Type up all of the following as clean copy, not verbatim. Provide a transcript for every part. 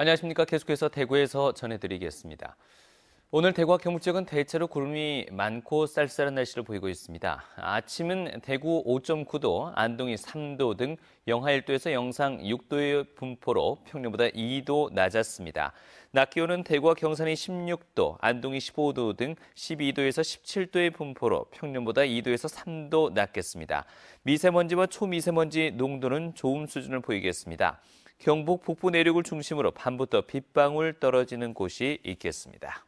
안녕하십니까. 계속해서 대구에서 전해드리겠습니다. 오늘 대구와 경북 지역은 대체로 구름이 많고 쌀쌀한 날씨를 보이고 있습니다. 아침은 대구 5.9도, 안동이 3도 등 영하 1도에서 영상 6도의 분포로 평년보다 2도 낮았습니다. 낮 기온은 대구와 경산이 16도, 안동이 15도 등 12도에서 17도의 분포로 평년보다 2도에서 3도 낮겠습니다. 미세먼지와 초미세먼지 농도는 좋음 수준을 보이겠습니다. 경북 북부 내륙을 중심으로 밤부터 빗방울 떨어지는 곳이 있겠습니다.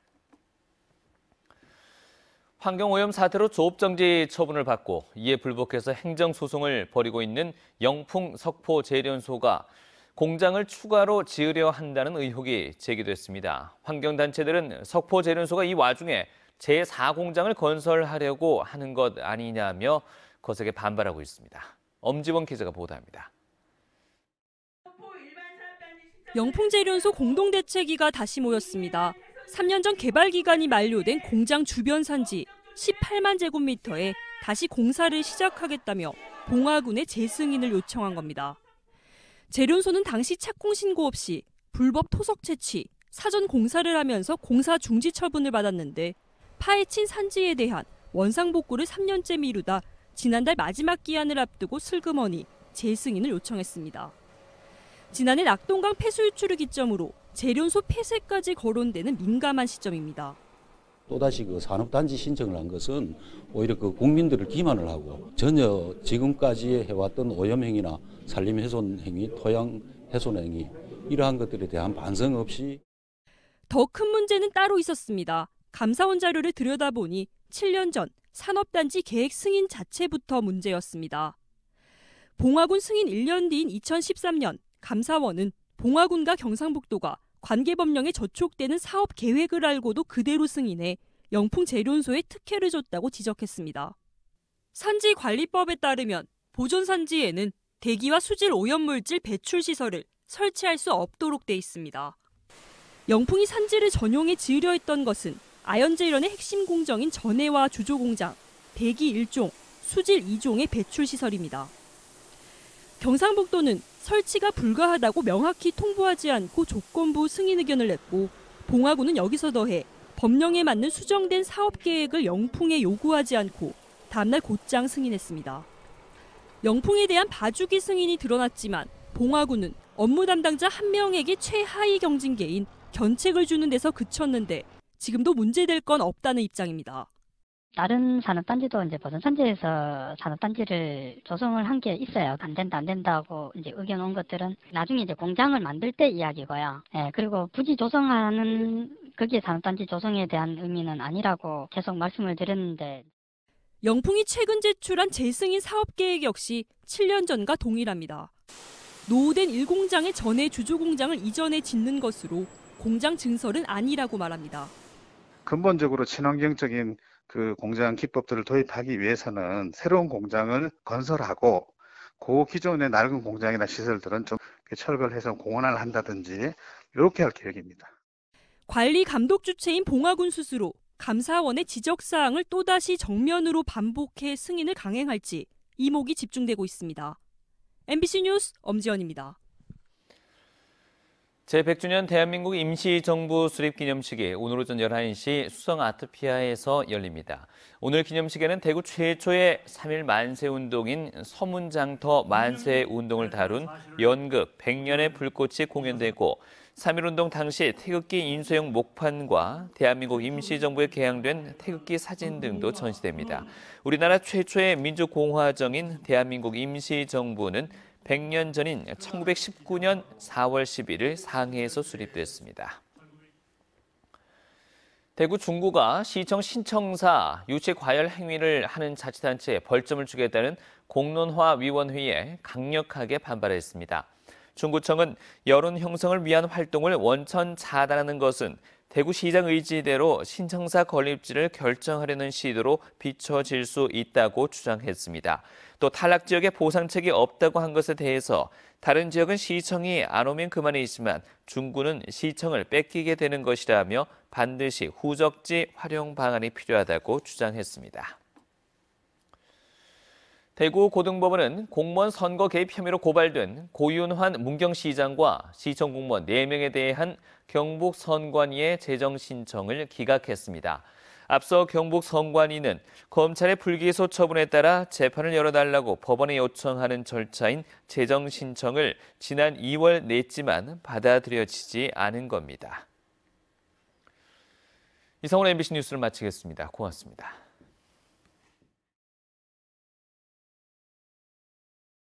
환경오염 사태로 조업정지 처분을 받고 이에 불복해서 행정소송을 벌이고 있는 영풍 석포제련소가 공장을 추가로 지으려 한다는 의혹이 제기됐습니다. 환경단체들은 석포제련소가 이 와중에 제4공장을 건설하려고 하는 것 아니냐며 거세게 반발하고 있습니다. 엄지원 기자가 보도합니다. 영풍제련소 공동대책위가 다시 모였습니다. 3년 전 개발 기간이 만료된 공장 주변 산지 18만 제곱미터에 다시 공사를 시작하겠다며 봉화군의 재승인을 요청한 겁니다. 제련소는 당시 착공 신고 없이 불법 토석 채취, 사전 공사를 하면서 공사 중지 처분을 받았는데 파헤친 산지에 대한 원상복구를 3년째 미루다 지난달 마지막 기한을 앞두고 슬그머니 재승인을 요청했습니다. 지난해 낙동강 폐수 유출을 기점으로 제련소 폐쇄까지 거론되는 민감한 시점입니다. 또다시 산업단지 신청을 한 것은 오히려 국민들을 기만을 하고 전혀 지금까지 해왔던 오염행위나 산림훼손 행위, 토양훼손 행위 이러한 것들에 대한 반성 없이 더 큰 문제는 따로 있었습니다. 감사원 자료를 들여다보니 7년 전 산업단지 계획 승인 자체부터 문제였습니다. 봉화군 승인 1년 뒤인 2013년 감사원은 봉화군과 경상북도가 관계법령에 저촉되는 사업 계획을 알고도 그대로 승인해 영풍제련소에 특혜를 줬다고 지적했습니다. 산지관리법에 따르면 보존산지에는 대기와 수질 오염물질 배출 시설을 설치할 수 없도록 돼 있습니다. 영풍이 산지를 전용해 지으려 했던 것은 아연제련의 핵심 공정인 전해와 주조공장, 대기 1종, 수질 2종의 배출 시설입니다. 경상북도는 설치가 불가하다고 명확히 통보하지 않고 조건부 승인 의견을 냈고 봉화군은 여기서 더해 법령에 맞는 수정된 사업 계획을 영풍에 요구하지 않고 다음날 곧장 승인했습니다. 영풍에 대한 봐주기 승인이 드러났지만 봉화군은 업무 담당자 한 명에게 최하위 경징계인 견책을 주는 데서 그쳤는데 지금도 문제될 건 없다는 입장입니다. 다른 산업단지도 이제 보존산지에서 산업단지를 조성을 한 게 있어요. 안 된다고 이제 의견 온 것들은 나중에 이제 공장을 만들 때 이야기고요. 그리고 굳이 조성하는 그게 산업단지 조성에 대한 의미는 아니라고 계속 말씀을 드렸는데. 영풍이 최근 제출한 재승인 사업계획 역시 7년 전과 동일합니다. 노후된 1공장의 전해 주조공장을 이전해 짓는 것으로 공장 증설은 아니라고 말합니다. 근본적으로 친환경적인 공장 기법들을 도입하기 위해서는 새로운 공장을 건설하고 그 기존의 낡은 공장이나 시설들은 좀 철거해서 공원화를 한다든지 이렇게 할 계획입니다. 관리 감독 주체인 봉화군 스스로 감사원의 지적사항을 또다시 정면으로 반복해 승인을 강행할지 이목이 집중되고 있습니다. MBC 뉴스 엄지연입니다. 제100주년 대한민국 임시정부 수립 기념식이 오늘 오전 11시 수성 아트피아에서 열립니다. 오늘 기념식에는 대구 최초의 3.1 만세운동인 서문장터 만세운동을 다룬 연극 100년의 불꽃이 공연되고 3.1운동 당시 태극기 인쇄용 목판과 대한민국 임시정부에 개양된 태극기 사진 등도 전시됩니다. 우리나라 최초의 민주공화정인 대한민국 임시정부는 100년 전인 1919년 4월 11일 상해에서 수립됐습니다. 대구 중구가 시청 신청사 유치 과열 행위를 하는 자치단체에 벌점을 주겠다는 공론화위원회에 강력하게 반발했습니다. 중구청은 여론 형성을 위한 활동을 원천 차단하는 것은 대구시장 의지대로 신청사 건립지를 결정하려는 시도로 비춰질 수 있다고 주장했습니다. 또 탈락 지역에 보상책이 없다고 한 것에 대해서 다른 지역은 시청이 안 오면 그만이지만 중구는 시청을 뺏기게 되는 것이라며 반드시 후적지 활용 방안이 필요하다고 주장했습니다. 대구고등법원은 공무원 선거 개입 혐의로 고발된 고윤환 문경시장과 시청 공무원 4명에 대한 경북 선관위의 재정 신청을 기각했습니다. 앞서 경북 선관위는 검찰의 불기소 처분에 따라 재판을 열어달라고 법원에 요청하는 절차인 재정 신청을 지난 2월 냈지만 받아들여지지 않은 겁니다. 이상으로 MBC 뉴스를 마치겠습니다. 고맙습니다.